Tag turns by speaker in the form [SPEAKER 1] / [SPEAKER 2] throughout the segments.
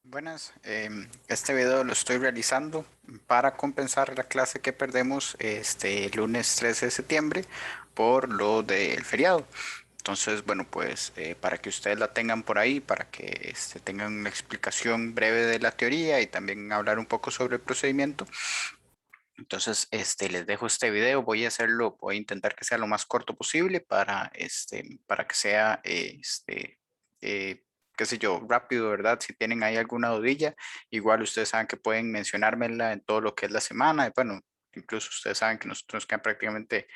[SPEAKER 1] Buenas, este video lo estoy realizando para compensar la clase que perdemos este lunes 13 de septiembre por lo del feriado. Entonces, bueno, pues para que ustedes la tengan por ahí, para que tengan una explicación breve de la teoría y también hablar un poco sobre el procedimiento. Entonces, les dejo este video, voy a hacerlo, voy a intentar que sea lo más corto posible para que sea, eh, qué sé yo, rápido, ¿verdad? Si tienen ahí alguna dudilla, igual ustedes saben que pueden mencionármela en todo lo que es la semana, y bueno, incluso ustedes saben que nosotros quedan prácticamente,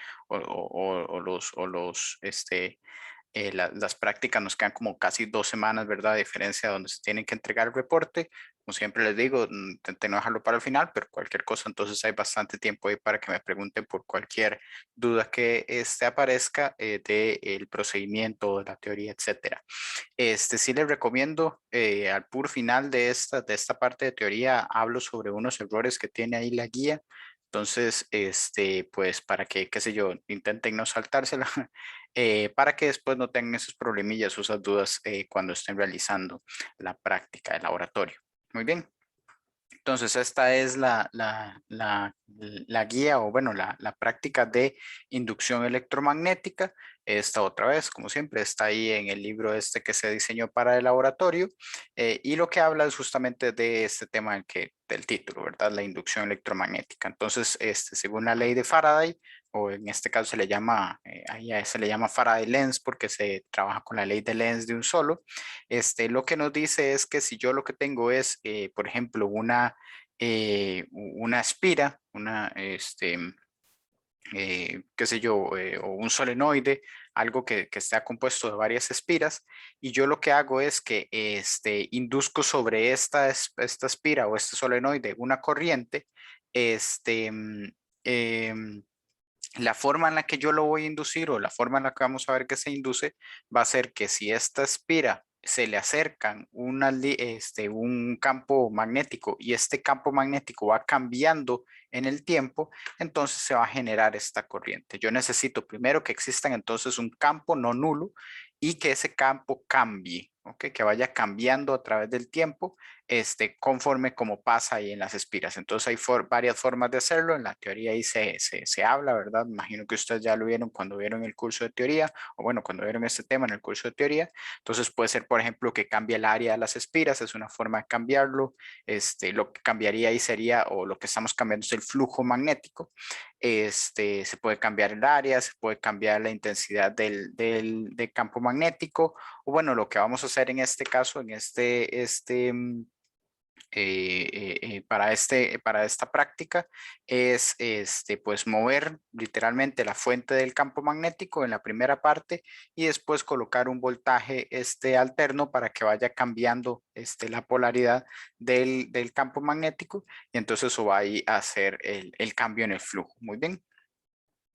[SPEAKER 1] las prácticas nos quedan como casi 2 semanas, ¿verdad? A diferencia donde se tienen que entregar el reporte. Como siempre les digo, intenten no dejarlo para el final, pero cualquier cosa, entonces hay bastante tiempo ahí para que me pregunten por cualquier duda que aparezca del procedimiento, de la teoría, etcétera. Sí les recomiendo, al puro final de esta parte de teoría, hablo sobre unos errores que tiene ahí la guía. Entonces, pues para que, qué sé yo, intenten no saltársela, para que después no tengan esos problemillas o esas dudas cuando estén realizando la práctica del laboratorio. Muy bien. Entonces, esta es la guía o bueno, la práctica de inducción electromagnética. Esta otra vez, como siempre, está ahí en el libro que se diseñó para el laboratorio, y lo que habla es justamente de este tema del título, ¿verdad? La inducción electromagnética. Entonces, según la ley de Faraday, o en este caso se le llama, ahí se le llama Faraday-Lenz porque se trabaja con la ley de Lenz de un solo. Lo que nos dice es que si yo lo que tengo es, por ejemplo, una espira, qué sé yo, o un solenoide, algo que está compuesto de varias espiras, y yo lo que hago es que induzco sobre esta espira o este solenoide una corriente. este, mm, em, la forma en la que yo lo voy a inducir o la forma en la que vamos a ver que se induce va a ser que si esta espira se le acercan un campo magnético y este campo magnético va cambiando en el tiempo, entonces se va a generar esta corriente. Yo necesito primero que existan entonces un campo no nulo y que ese campo cambie, ¿ok? Que vaya cambiando a través del tiempo, conforme como pasa ahí en las espiras. Entonces hay varias formas de hacerlo. En la teoría ahí se habla, ¿verdad? Imagino que ustedes ya lo vieron cuando vieron el curso de teoría, o bueno, cuando vieron este tema en el curso de teoría. Entonces puede ser, por ejemplo, que cambie el área de las espiras, es una forma de cambiarlo. Lo que cambiaría ahí sería, o lo que estamos cambiando es el flujo magnético. Se puede cambiar el área, se puede cambiar la intensidad del campo magnético, o bueno, lo que vamos a hacer en este caso, para esta práctica es pues mover literalmente la fuente del campo magnético en la primera parte y después colocar un voltaje alterno para que vaya cambiando la polaridad del campo magnético, y entonces eso va a ir a hacer el cambio en el flujo. Muy bien.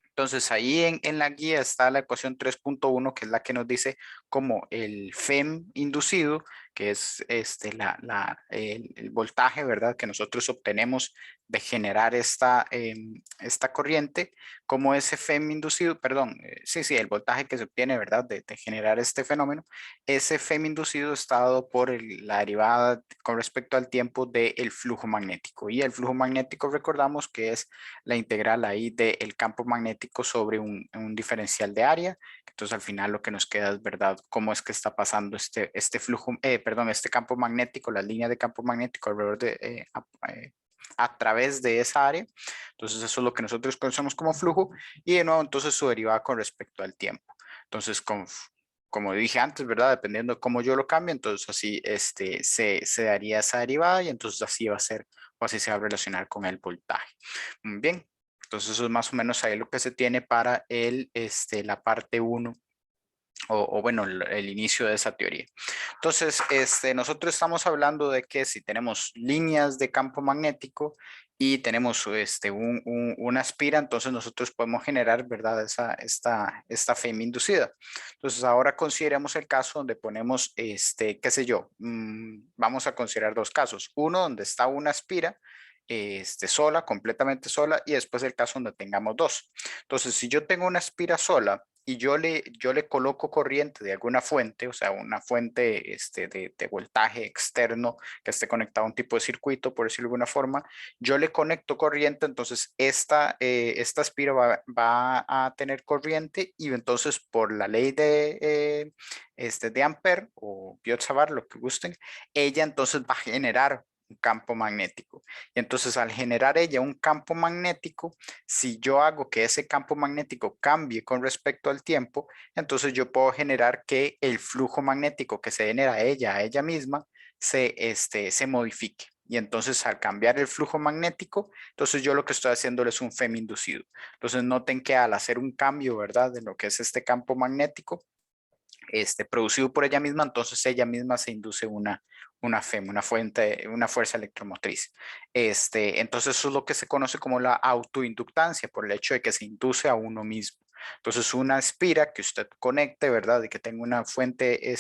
[SPEAKER 1] Entonces ahí en la guía está la ecuación 3.1, que es la que nos dice cómo el FEM inducido, que es el voltaje, ¿verdad? Que nosotros obtenemos de generar esta corriente, como ese FEM inducido, perdón, sí, el voltaje que se obtiene, ¿verdad? De generar este fenómeno, ese FEM inducido está dado por la derivada con respecto al tiempo del flujo magnético. Y el flujo magnético, recordamos que es la integral ahí del campo magnético sobre un diferencial de área. Entonces al final lo que nos queda es, ¿verdad?, cómo es que está pasando este campo magnético, la línea de campo magnético alrededor a través de esa área. Entonces eso es lo que nosotros conocemos como flujo, y de nuevo entonces su derivada con respecto al tiempo. Entonces como dije antes, ¿verdad? Dependiendo de cómo yo lo cambie, entonces así se daría esa derivada, y entonces así va a ser, o así se va a relacionar con el voltaje. Muy bien, entonces eso es más o menos ahí lo que se tiene para la parte uno, o bueno, el inicio de esa teoría. Entonces, nosotros estamos hablando de que si tenemos líneas de campo magnético y tenemos una espira, entonces nosotros podemos generar, ¿verdad?, esta FEM inducida. Entonces, ahora consideremos el caso donde ponemos, qué sé yo, vamos a considerar dos casos. Uno donde está una espira sola, completamente sola, y después el caso donde tengamos dos. Entonces, si yo tengo una espira sola y yo le coloco corriente de alguna fuente, o sea, una fuente de voltaje externo que esté conectado a un tipo de circuito, por decirlo de alguna forma, yo le conecto corriente, entonces esta aspira va a tener corriente y entonces por la ley de Ampere o Biot-Savart, lo que gusten, ella entonces va a generar un campo magnético. Y entonces al generar ella un campo magnético, si yo hago que ese campo magnético cambie con respecto al tiempo, entonces yo puedo generar que el flujo magnético que se genera a ella misma, se modifique. Y entonces al cambiar el flujo magnético, entonces yo lo que estoy haciendo es un FEM inducido. Entonces noten que al hacer un cambio, ¿verdad? De lo que es este campo magnético, producido por ella misma, entonces ella misma se induce una FEM, una fuente, una fuerza electromotriz. Entonces eso es lo que se conoce como la autoinductancia, por el hecho de que se induce a uno mismo. Entonces una aspira que usted conecte, ¿verdad? Y que tenga una fuente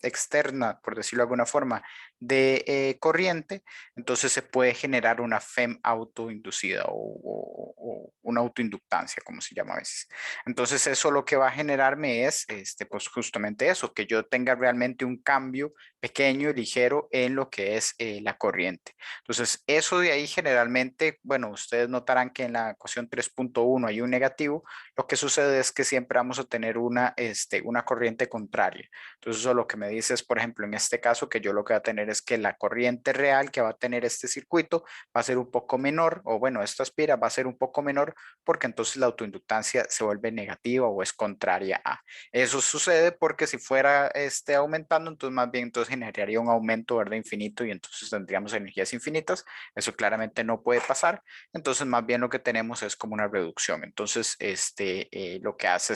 [SPEAKER 1] externa, por decirlo de alguna forma, de corriente, entonces se puede generar una FEM autoinducida o una autoinductancia, como se llama a veces. Entonces eso lo que va a generarme es, pues justamente eso, que yo tenga realmente un cambio pequeño y ligero en lo que es la corriente. Entonces eso de ahí generalmente, bueno, ustedes notarán que en la ecuación 3.1 hay un negativo, lo que sucede es que siempre vamos a tener una corriente contraria. Entonces eso lo que me dice es, por ejemplo, en este caso, que yo lo que va a tener es que la corriente real que va a tener este circuito va a ser un poco menor, o bueno, esta aspira va a ser un poco menor porque entonces la autoinductancia se vuelve negativa o es contraria a. Eso sucede porque si fuera aumentando, entonces más bien entonces generaría un aumento, ¿verdad? Infinito y entonces tendríamos energías infinitas. Eso claramente no puede pasar. Entonces más bien lo que tenemos es como una reducción. Entonces, lo que hace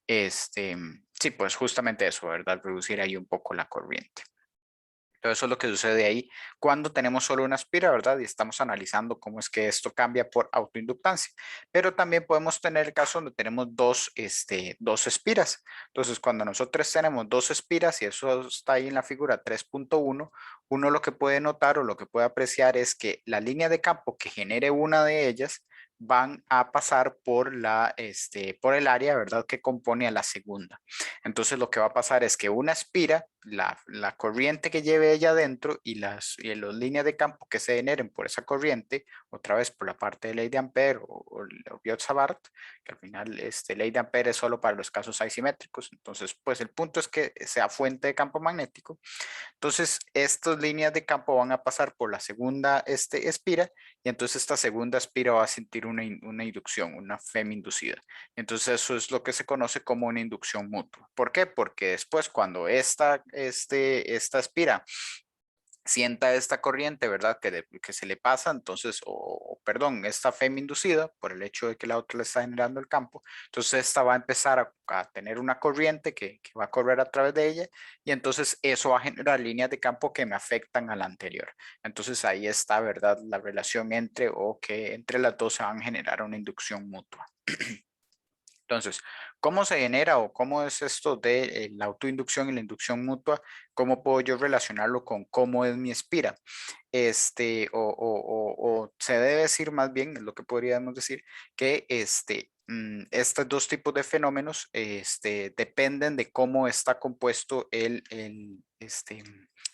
[SPEAKER 1] es, sí, pues justamente eso, ¿verdad? Reducir ahí un poco la corriente. Todo eso es lo que sucede ahí cuando tenemos solo una aspira, ¿verdad? Y estamos analizando cómo es que esto cambia por autoinductancia. Pero también podemos tener el caso donde tenemos dos espiras. Entonces, cuando nosotros tenemos dos espiras, y eso está ahí en la figura 3.1, uno lo que puede notar o lo que puede apreciar es que la línea de campo que genere una de ellas van a pasar por el área, ¿verdad? Que compone a la segunda. Entonces lo que va a pasar es que una aspira la corriente que lleve ella adentro las líneas de campo que se generen por esa corriente, otra vez por la parte de ley de Ampere o Biot-Savart, que al final ley de Ampere es solo para los casos asimétricos. Entonces, pues el punto es que sea fuente de campo magnético. Entonces, estas líneas de campo van a pasar por la segunda espira y entonces esta segunda espira va a sentir una inducción, una FEM inducida. Entonces, eso es lo que se conoce como una inducción mutua. ¿Por qué? Porque después cuando esta espira sienta esta corriente, ¿verdad? Que se le pasa, entonces, perdón, esta FEM inducida por el hecho de que la otra le está generando el campo, entonces esta va a empezar a tener una corriente que va a correr a través de ella y entonces eso va a generar líneas de campo que me afectan a la anterior. Entonces ahí está, ¿verdad? La relación entre las dos se van a generar una inducción mutua. Entonces, ¿cómo se genera o cómo es esto de la autoinducción y la inducción mutua? ¿Cómo puedo yo relacionarlo con cómo es mi espira? O se debe decir más bien, es lo que podríamos decir, que estos dos tipos de fenómenos dependen de cómo está compuesto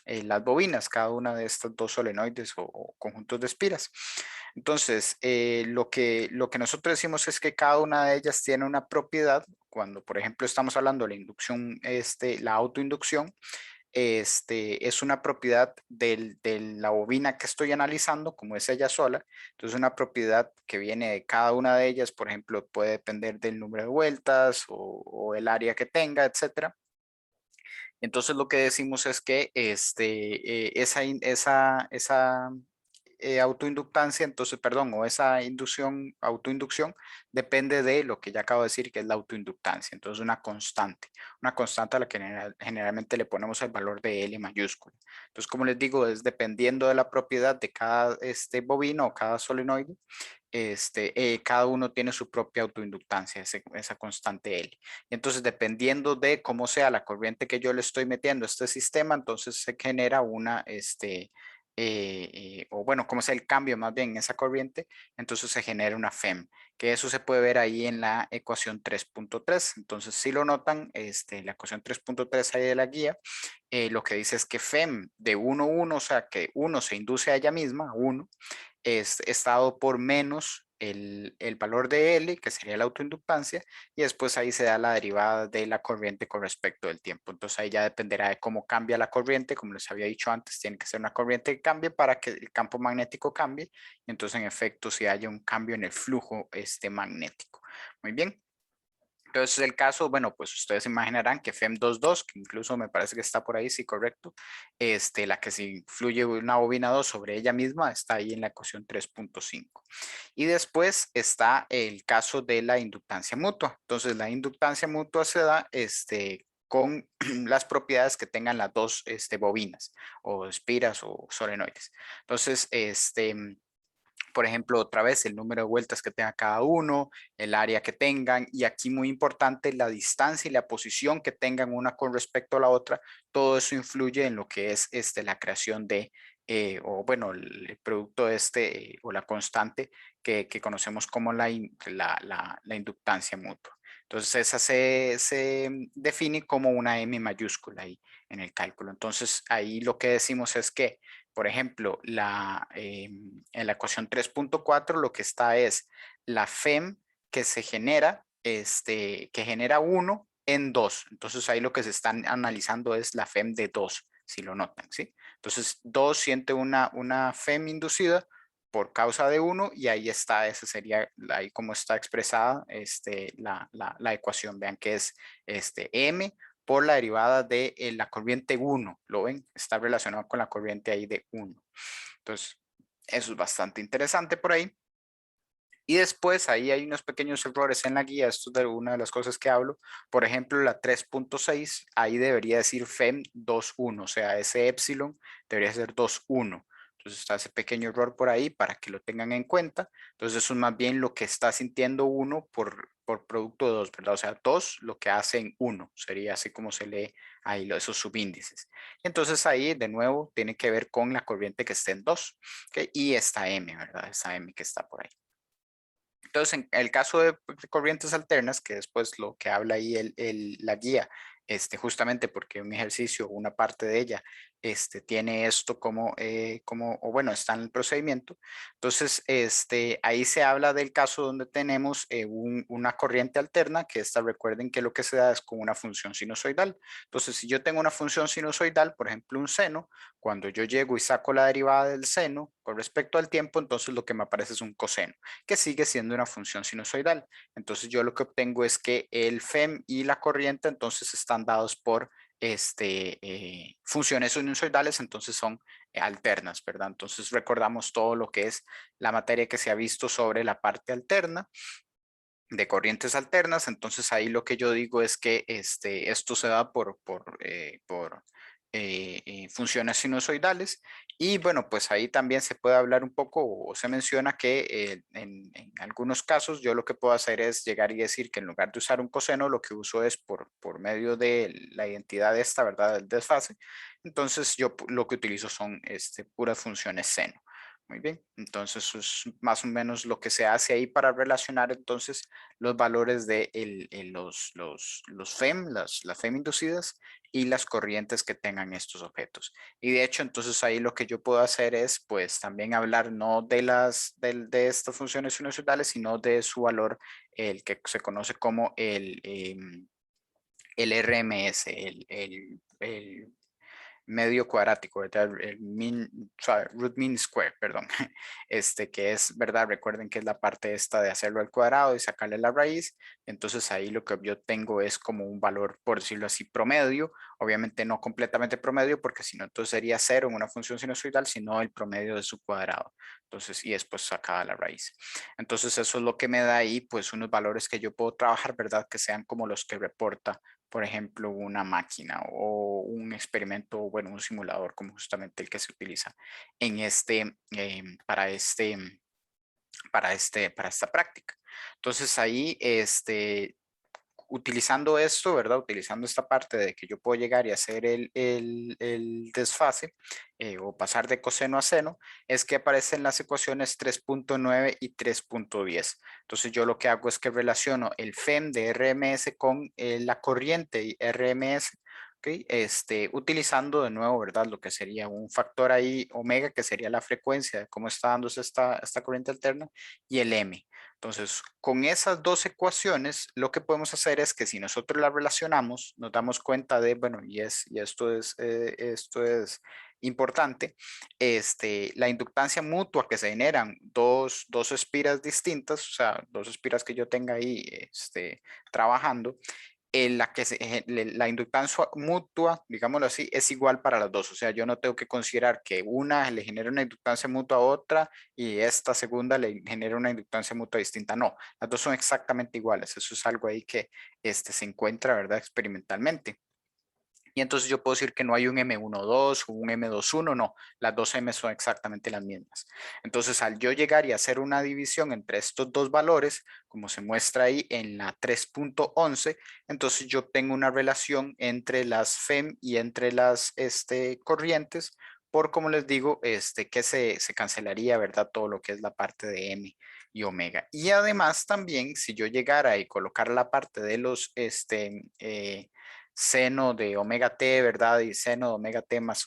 [SPEAKER 1] las bobinas, cada una de estas dos solenoides o conjuntos de espiras. Entonces, lo que nosotros decimos es que cada una de ellas tiene una propiedad. Cuando, por ejemplo, estamos hablando de la inducción, la autoinducción, es una propiedad de la bobina que estoy analizando, como es ella sola. Entonces, una propiedad que viene de cada una de ellas, por ejemplo, puede depender del número de vueltas o el área que tenga, etcétera. Entonces, lo que decimos es que esa autoinductancia, entonces, perdón, o esa autoinducción, depende de lo que ya acabo de decir, que es la autoinductancia. Entonces, una constante a la que generalmente le ponemos el valor de L mayúsculo. Entonces, como les digo, es dependiendo de la propiedad de cada bobino o cada solenoide, cada uno tiene su propia autoinductancia, esa constante L. Y entonces, dependiendo de cómo sea la corriente que yo le estoy metiendo a este sistema, entonces se genera o bueno, cómo es el cambio más bien en esa corriente, entonces se genera una FEM, que eso se puede ver ahí en la ecuación 3.3. Entonces, si lo notan, la ecuación 3.3 ahí de la guía, lo que dice es que FEM de 1, 1, o sea, que 1 se induce a ella misma, 1, es dado por menos el valor de L, que sería la autoinductancia, y después ahí se da la derivada de la corriente con respecto del tiempo. Entonces ahí ya dependerá de cómo cambia la corriente, como les había dicho antes, tiene que ser una corriente que cambie para que el campo magnético cambie, y entonces en efecto si haya un cambio en el flujo magnético. Muy bien. Entonces el caso, bueno, pues ustedes imaginarán que FEM 22, que incluso me parece que está por ahí, sí, correcto, la que se influye una bobina 2 sobre ella misma, está ahí en la ecuación 3.5. Y después está el caso de la inductancia mutua. Entonces la inductancia mutua se da con las propiedades que tengan las dos bobinas o espiras o solenoides. Entonces, por ejemplo, otra vez el número de vueltas que tenga cada uno, el área que tengan y aquí muy importante la distancia y la posición que tengan una con respecto a la otra, todo eso influye en lo que es la creación de, o bueno, el producto o la constante que conocemos como la inductancia mutua. Entonces esa se define como una M mayúscula ahí en el cálculo. Entonces ahí lo que decimos es que por ejemplo, en la ecuación 3.4 lo que está es la FEM que se genera, que genera 1 en 2. Entonces ahí lo que se están analizando es la FEM de 2, si lo notan, ¿sí? Entonces 2 siente una FEM inducida por causa de 1 y ahí está, esa sería ahí como está expresada la ecuación. Vean que es M por la derivada de la corriente 1, ¿lo ven? Está relacionado con la corriente ahí de 1. Entonces, eso es bastante interesante por ahí. Y después ahí hay unos pequeños errores en la guía, esto es de una de las cosas que hablo. Por ejemplo, la 3.6, ahí debería decir FEM 2.1, o sea, ese epsilon debería ser 2.1. Entonces está ese pequeño error por ahí para que lo tengan en cuenta. Entonces eso es más bien lo que está sintiendo 1 por producto de 2, ¿verdad? O sea, 2 lo que hacen 1, sería así como se lee ahí esos subíndices. Entonces ahí de nuevo tiene que ver con la corriente que esté en 2, ¿okay? Y esta M, ¿verdad? Esta M que está por ahí. Entonces, en el caso de corrientes alternas, que después lo que habla ahí la guía, justamente porque un ejercicio, una parte de ella, tiene esto o bueno, está en el procedimiento. Entonces, ahí se habla del caso donde tenemos una corriente alterna, que recuerden que lo que se da es con una función sinusoidal. Entonces, si yo tengo una función sinusoidal, por ejemplo, un seno, cuando yo llego y saco la derivada del seno con respecto al tiempo, entonces lo que me aparece es un coseno que sigue siendo una función sinusoidal. Entonces yo lo que obtengo es que el FEM y la corriente entonces están dados por funciones sinusoidales, entonces son alternas, ¿verdad? Entonces recordamos todo lo que es la materia que se ha visto sobre la parte alterna de corrientes alternas, entonces ahí lo que yo digo es que esto se da por funciones sinusoidales y bueno, pues ahí también se puede hablar un poco o se menciona que en algunos casos yo lo que puedo hacer es llegar y decir que en lugar de usar un coseno, lo que uso es por medio de la identidad esta, ¿verdad? Del desfase, entonces yo lo que utilizo son puras funciones seno. Muy bien, entonces eso es más o menos lo que se hace ahí para relacionar entonces los valores de los FEM, las FEM inducidas y las corrientes que tengan estos objetos. Y de hecho, entonces ahí lo que yo puedo hacer es pues también hablar no de estas funciones sinusoidales, sino de su valor, el que se conoce como el RMS, el medio cuadrático, ¿verdad? Root mean square, perdón. Que es, ¿verdad? Recuerden que es la parte esta de hacerlo al cuadrado y sacarle la raíz. Entonces ahí lo que yo tengo es como un valor, por decirlo así, promedio. Obviamente no completamente promedio, porque si no, entonces sería cero en una función sinusoidal, sino el promedio de su cuadrado. Entonces, y después sacada la raíz. Entonces eso es lo que me da ahí, pues, unos valores que yo puedo trabajar, ¿verdad? Que sean como los que reporta por ejemplo, una máquina o un experimento, bueno, un simulador como justamente el que se utiliza en para esta práctica. Entonces ahí, utilizando esto, ¿verdad? Utilizando esta parte de que yo puedo llegar y hacer el desfase o pasar de coseno a seno, es que aparecen las ecuaciones 3.9 y 3.10. Entonces yo lo que hago es que relaciono el FEM de RMS con la corriente RMS. ¿Ok? Utilizando de nuevo, ¿verdad? Lo que sería un factor ahí, omega, que sería la frecuencia de cómo está dándose esta corriente alterna, y el M. Entonces, con esas dos ecuaciones, lo que podemos hacer es que si nosotros las relacionamos, nos damos cuenta de, bueno, y esto es importante, la inductancia mutua que se generan dos espiras distintas, o sea, dos espiras que yo tenga ahí trabajando, la inductancia mutua, digámoslo así, es igual para las dos. O sea, yo no tengo que considerar que una le genere una inductancia mutua a otra y esta segunda le genera una inductancia mutua distinta. No, las dos son exactamente iguales. Eso es algo ahí que se encuentra, ¿verdad? Experimentalmente. Y entonces yo puedo decir que no hay un M12 o un M21, no, las dos M son exactamente las mismas. Entonces al yo llegar y hacer una división entre estos dos valores, como se muestra ahí en la 3.11, entonces yo tengo una relación entre las FEM y entre las corrientes, por como les digo, que se cancelaría, ¿verdad? Todo lo que es la parte de M y omega. Y además también, si yo llegara y colocar la parte de los, seno de omega t, ¿verdad? Y seno de omega t más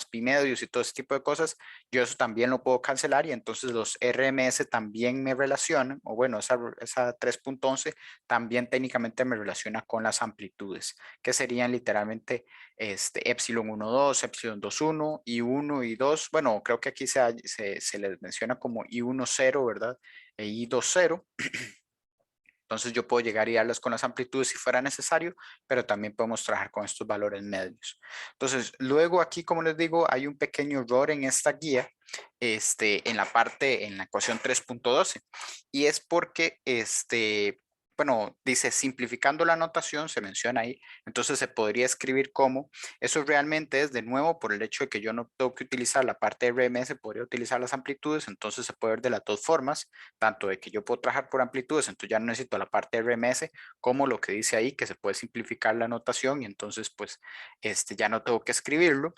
[SPEAKER 1] pi medios y todo ese tipo de cosas, yo eso también lo puedo cancelar y entonces los RMS también me relacionan, o bueno, esa 3.11 también técnicamente me relaciona con las amplitudes, que serían literalmente epsilon 1,2, epsilon 2,1, I1 y 2. Bueno, creo que aquí se les menciona como I1, 0, ¿verdad? E I2, 0. Entonces yo puedo llegar y darlas con las amplitudes si fuera necesario, pero también podemos trabajar con estos valores medios. Entonces, luego aquí, como les digo, hay un pequeño error en esta guía, en la ecuación 3.12, y es porque, bueno, dice simplificando la notación, se menciona ahí, entonces se podría escribir como, eso realmente es de nuevo por el hecho de que yo no tengo que utilizar la parte de RMS, podría utilizar las amplitudes, entonces se puede ver de las dos formas, tanto de que yo puedo trabajar por amplitudes, entonces ya no necesito la parte de RMS, como lo que dice ahí, que se puede simplificar la notación y entonces pues ya no tengo que escribirlo,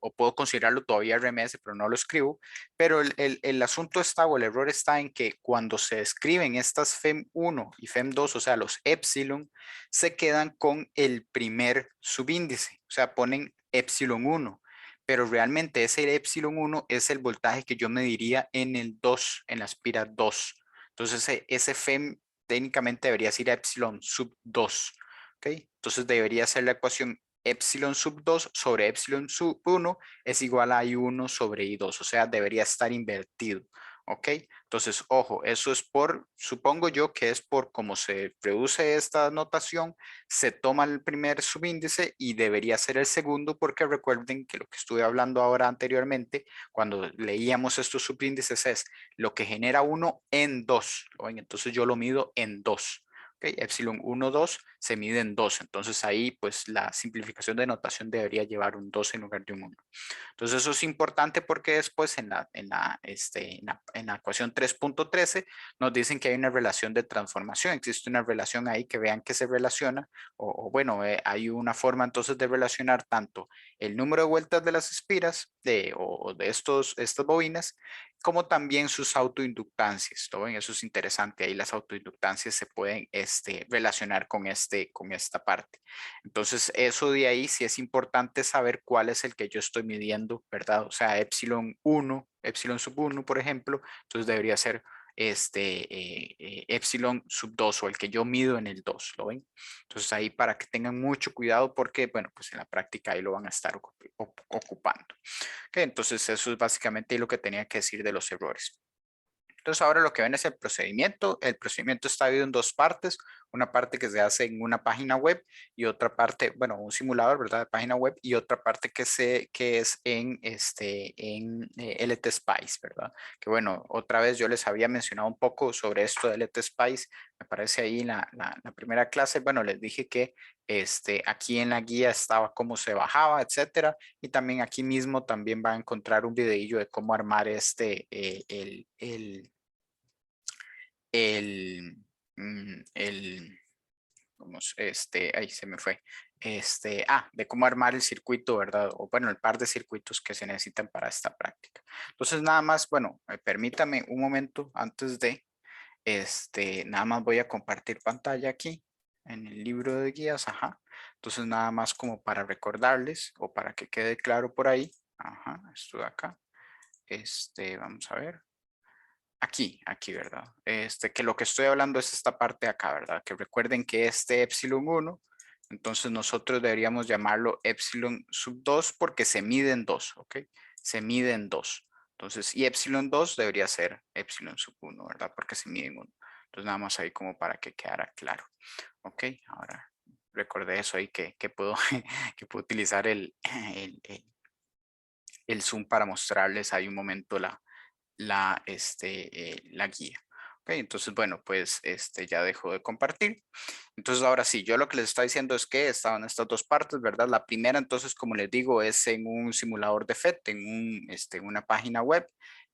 [SPEAKER 1] o puedo considerarlo todavía RMS, pero no lo escribo. Pero el asunto está, o el error está en que cuando se escriben estas FEM1 y FEM2, o sea, los epsilon, se quedan con el primer subíndice, o sea, ponen epsilon 1, pero realmente ese epsilon 1 es el voltaje que yo mediría en el 2, en la espira 2. Entonces, ese FEM técnicamente debería ser epsilon sub 2. ¿Ok? Entonces debería ser la ecuación epsilon sub 2 sobre epsilon sub 1 es igual a I1 sobre I2, o sea, debería estar invertido. ¿Ok? Entonces, ojo, eso es supongo yo que es por cómo se reduce esta notación, se toma el primer subíndice y debería ser el segundo, porque recuerden que lo que estuve hablando ahora anteriormente, cuando leíamos estos subíndices, es lo que genera uno en 2. Entonces yo lo mido en 2. Okay, epsilon 1, 2 se mide en 2, entonces ahí pues la simplificación de notación debería llevar un 2 en lugar de un 1. Entonces eso es importante porque después en la ecuación 3.13 nos dicen que hay una relación de transformación, existe una relación ahí que vean que se relaciona, o bueno, hay una forma entonces de relacionar tanto el número de vueltas de las espiras o de estas bobinas, como también sus autoinductancias. ¿No ven? Eso es interesante. Ahí las autoinductancias se pueden relacionar con esta parte. Entonces, eso de ahí sí es importante saber cuál es el que yo estoy midiendo, ¿verdad? O sea, epsilon 1, epsilon sub 1, por ejemplo, entonces debería ser epsilon sub 2 o el que yo mido en el 2, ¿lo ven? Entonces ahí para que tengan mucho cuidado porque, bueno, pues en la práctica ahí lo van a estar ocupando. Okay, entonces eso es básicamente lo que tenía que decir de los errores. Entonces ahora lo que ven es el procedimiento. El procedimiento está dividido en dos partes. Una parte que se hace en una página web y otra parte, bueno, un simulador, ¿verdad? De página web y otra parte que es en LT Spice, ¿verdad? Que bueno, otra vez yo les había mencionado un poco sobre esto de LT Spice. Me parece ahí la primera clase. Bueno, les dije que aquí en la guía estaba cómo se bajaba, etcétera. Y también aquí mismo también va a encontrar un videillo de cómo armar el, mm, el, Vamos, ahí se me fue. De cómo armar el circuito, ¿verdad? O bueno, el par de circuitos que se necesitan para esta práctica. Entonces, nada más, bueno, permítame un momento antes de, nada más voy a compartir pantalla aquí en el libro de guías, ajá. Entonces, nada más como para recordarles o para que quede claro por ahí, ajá, esto de acá, vamos a ver. Aquí, ¿verdad? Que lo que estoy hablando es esta parte de acá, ¿verdad? Que recuerden que este epsilon 1, entonces nosotros deberíamos llamarlo epsilon sub 2 porque se mide en 2, ¿ok? Se mide en 2. Entonces, y epsilon 2 debería ser epsilon sub 1, ¿verdad? Porque se mide en 1. Entonces, nada más ahí como para que quedara claro. ¿Ok? Ahora, recordé eso ahí que puedo, que puedo utilizar el zoom para mostrarles ahí un momento la guía. Ok, entonces, bueno, pues ya dejo de compartir. Entonces, ahora sí, yo lo que les estoy diciendo es que estaban estas dos partes, ¿verdad? La primera, entonces, como les digo, es en un simulador de FET, una página web.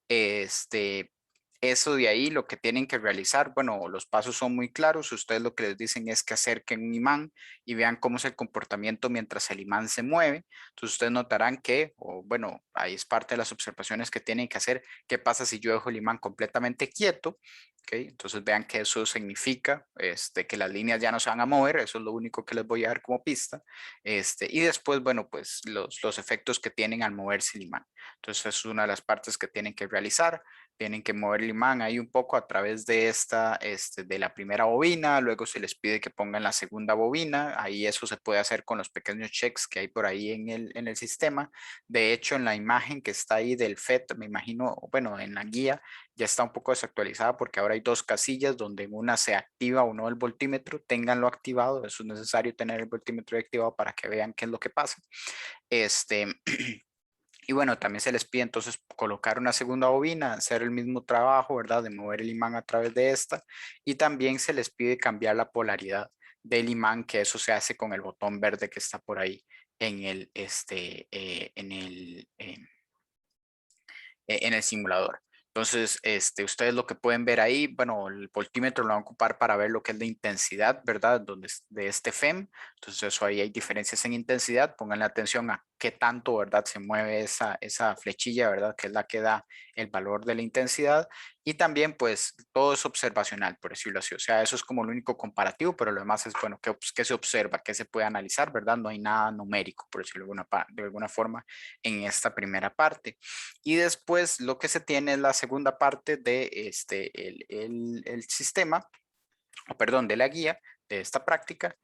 [SPEAKER 1] Este, Eso de ahí, lo que tienen que realizar, bueno, los pasos son muy claros. Ustedes lo que les dicen es que acerquen un imán y vean cómo es el comportamiento mientras el imán se mueve. Entonces, ustedes notarán que, o bueno, ahí es parte de las observaciones que tienen que hacer. ¿Qué pasa si yo dejo el imán completamente quieto? Okay, entonces vean que eso significa que las líneas ya no se van a mover, eso es lo único que les voy a dar como pista. Y después, bueno, pues los efectos que tienen al moverse el imán. Entonces es una de las partes que tienen que realizar. Tienen que mover el imán ahí un poco a través de de la primera bobina, luego se les pide que pongan la segunda bobina, ahí eso se puede hacer con los pequeños checks que hay por ahí en el sistema. De hecho, en la imagen que está ahí del FET, me imagino, bueno, en la guía, ya está un poco desactualizada porque ahora hay dos casillas donde en una se activa o no el voltímetro, ténganlo activado, eso es necesario tener el voltímetro activado para que vean qué es lo que pasa. Este, y bueno, también se les pide entonces colocar una segunda bobina, hacer el mismo trabajo, ¿verdad? De mover el imán a través de esta. Y también se les pide cambiar la polaridad del imán, que eso se hace con el botón verde que está por ahí en en el simulador. Entonces, ustedes lo que pueden ver ahí, bueno, el voltímetro lo van a ocupar para ver lo que es la intensidad, ¿verdad? De este FEM. Entonces, eso ahí hay diferencias en intensidad. Pónganle atención a qué tanto, ¿verdad? Se mueve esa flechilla, ¿verdad? Que es la que da el valor de la intensidad. Y también, pues, todo es observacional, por decirlo así. O sea, eso es como lo único comparativo, pero lo demás es, bueno, qué se observa, qué se puede analizar, ¿verdad? No hay nada numérico, por decirlo de alguna forma, en esta primera parte. Y después lo que se tiene es la segunda parte de el sistema, o perdón, de la guía de esta práctica,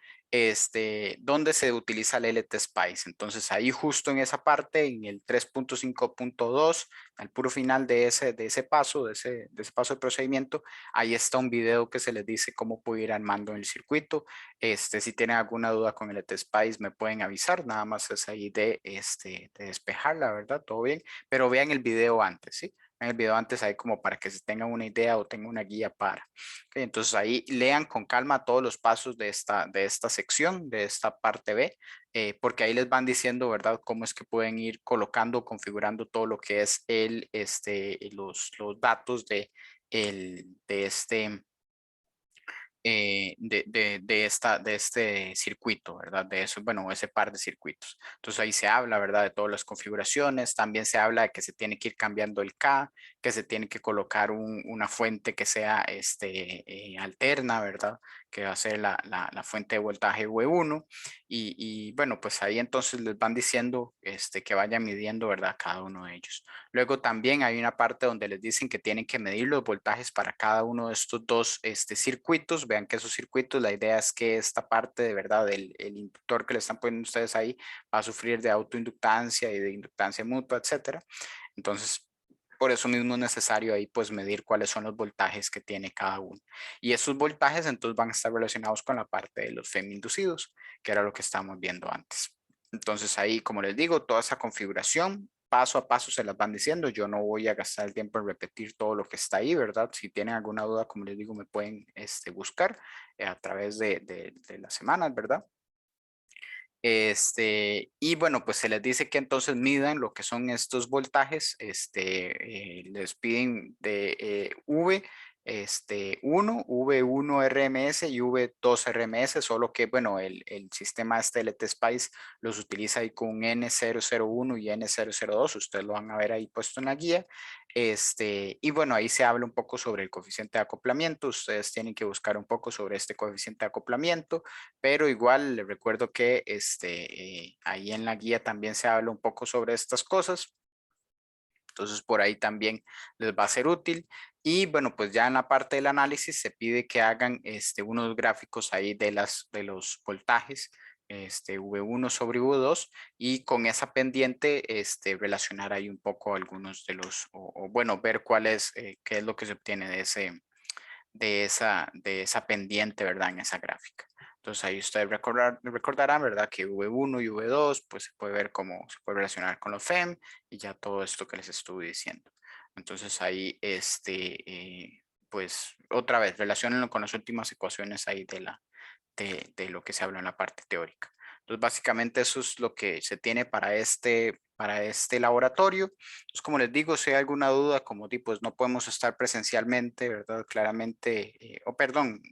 [SPEAKER 1] donde se utiliza el LT Spice. Entonces ahí justo en esa parte, en el 3.5.2, al puro final de ese paso, de ese paso de procedimiento, ahí está un video que se les dice cómo puede ir armando el circuito. Si tienen alguna duda con el LT Spice me pueden avisar, nada más es ahí de despejar, la verdad, todo bien, pero vean el video antes, ¿sí? En el video antes ahí como para que se tengan una idea o tengan una guía para. Okay, entonces ahí lean con calma todos los pasos de esta sección, de esta parte B, porque ahí les van diciendo, ¿verdad?, cómo es que pueden ir colocando, configurando todo lo que es los datos de de este circuito, ¿verdad? De eso, bueno, ese par de circuitos. Entonces ahí se habla, ¿verdad? De todas las configuraciones. También se habla de que se tiene que ir cambiando el K, que se tiene que colocar una fuente que sea alterna, ¿verdad? Que va a ser la fuente de voltaje V1. Y bueno, pues ahí entonces les van diciendo que vayan midiendo, ¿verdad? Cada uno de ellos. Luego también hay una parte donde les dicen que tienen que medir los voltajes para cada uno de estos dos circuitos. Vean que esos circuitos, la idea es que esta parte de verdad, el inductor que le están poniendo ustedes ahí, va a sufrir de autoinductancia y de inductancia mutua, etcétera. Entonces, por eso mismo es necesario ahí pues medir cuáles son los voltajes que tiene cada uno. Y esos voltajes entonces van a estar relacionados con la parte de los FEM inducidos, que era lo que estábamos viendo antes. Entonces ahí, como les digo, toda esa configuración paso a paso se las van diciendo. Yo no voy a gastar el tiempo en repetir todo lo que está ahí, ¿verdad? Si tienen alguna duda, como les digo, me pueden buscar a través de las semanas, ¿verdad? Y bueno, pues se les dice que entonces midan lo que son estos voltajes, les piden de V V1 RMS y V2 RMS, solo que, bueno, el sistema este LTSpice los utiliza ahí con N001 y N002, ustedes lo van a ver ahí puesto en la guía. Y bueno, ahí se habla un poco sobre el coeficiente de acoplamiento, ustedes tienen que buscar un poco sobre este coeficiente de acoplamiento, pero igual les recuerdo que ahí en la guía también se habla un poco sobre estas cosas. Entonces por ahí también les va a ser útil. Y bueno, pues ya en la parte del análisis se pide que hagan unos gráficos ahí de los voltajes, V1 sobre V2, y con esa pendiente relacionar ahí un poco algunos de los, o bueno, ver cuál es, qué es lo que se obtiene de esa pendiente, ¿verdad? En esa gráfica. Entonces ahí ustedes recordarán, ¿verdad? Que V1 y V2, pues se puede ver cómo se puede relacionar con los FEM y ya todo esto que les estuve diciendo. Entonces ahí, pues otra vez, relacionenlo con las últimas ecuaciones ahí de lo que se habla en la parte teórica. Entonces, básicamente eso es lo que se tiene para este laboratorio. Entonces, como les digo, si hay alguna duda, como di, pues no podemos estar presencialmente, ¿verdad? Claramente, o perdón,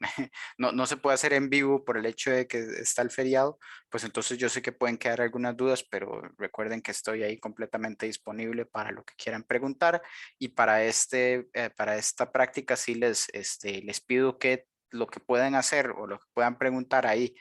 [SPEAKER 1] no se puede hacer en vivo por el hecho de que está el feriado, pues entonces yo sé que pueden quedar algunas dudas, pero recuerden que estoy ahí completamente disponible para lo que quieran preguntar, y para esta práctica sí les pido que lo que pueden hacer o lo que puedan preguntar ahí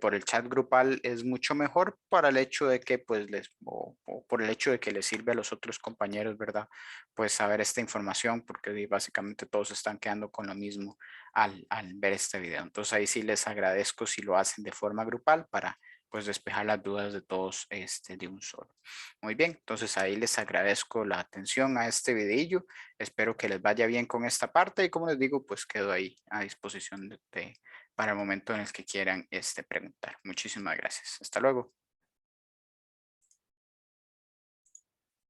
[SPEAKER 1] por el chat grupal es mucho mejor, para el hecho de que pues o por el hecho de que les sirve a los otros compañeros, ¿verdad? Pues saber esta información, porque básicamente todos están quedando con lo mismo al ver este video. Entonces ahí sí les agradezco si lo hacen de forma grupal para pues despejar las dudas de todos de un solo. Muy bien, entonces ahí les agradezco la atención a este videillo. Espero que les vaya bien con esta parte, y como les digo, pues quedo ahí a disposición para el momento en el que quieran preguntar. Muchísimas gracias. Hasta luego.